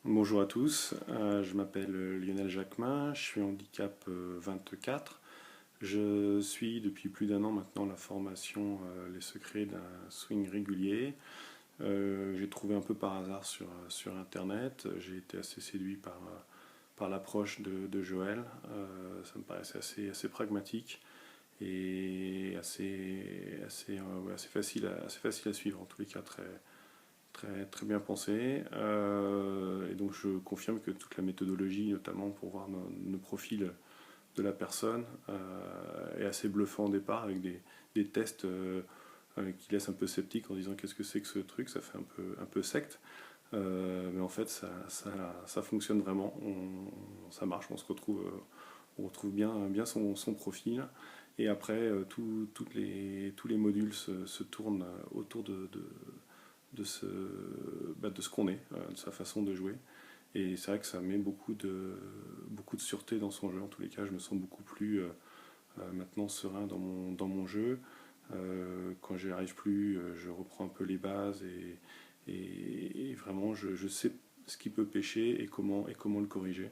Bonjour à tous, je m'appelle Lionel Jacquemin, je suis handicap 24. Je suis depuis plus d'un an maintenant la formation Les secrets d'un swing régulier. J'ai trouvé un peu par hasard sur Internet, j'ai été assez séduit par l'approche de Joël. Ça me paraissait assez pragmatique et assez facile à suivre, en tous les cas très bien pensé. Et donc je confirme que toute la méthodologie, notamment pour voir nos profils de la personne, est assez bluffant au départ avec des tests qui laissent un peu sceptique en disant qu'est-ce que c'est que ce truc, ça fait un peu secte. Mais en fait ça fonctionne vraiment, ça marche, on retrouve bien son profil. Et après, tous les modules se tournent autour de ce qu'on est, de sa façon de jouer. Et c'est vrai que ça met beaucoup de sûreté dans son jeu. En tous les cas, je me sens beaucoup plus maintenant serein dans mon jeu. Quand j'y arrive plus, je reprends un peu les bases et vraiment je sais ce qui peut pêcher et comment le corriger.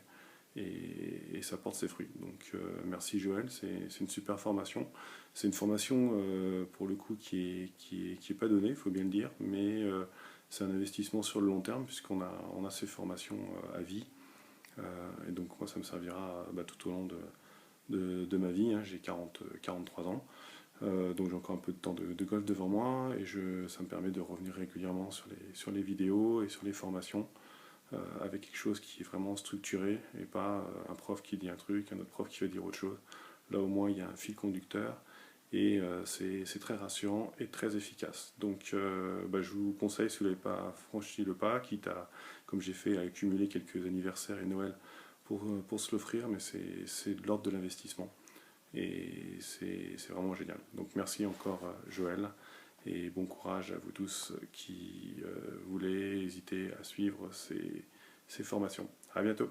Et ça porte ses fruits. Donc merci Joël, c'est une super formation. C'est une formation pour le coup qui est pas donnée, il faut bien le dire, mais c'est un investissement sur le long terme on a ces formations à vie. Et donc moi ça me servira tout au long de ma vie, hein. J'ai 43 ans. Donc j'ai encore un peu de temps de golf devant moi et ça me permet de revenir régulièrement sur les vidéos et sur les formations avec quelque chose qui est vraiment structuré et pas un prof qui dit un truc, un autre prof qui va dire autre chose. Là au moins il y a un fil conducteur et c'est très rassurant et très efficace. Donc je vous conseille, si vous n'avez pas franchi le pas, quitte à, comme j'ai fait, à accumuler quelques anniversaires et Noël pour se l'offrir, mais c'est de l'ordre de l'investissement. Et c'est vraiment génial. Donc merci encore Joël et bon courage à vous tous qui voulez hésiter à suivre ces formations. À bientôt.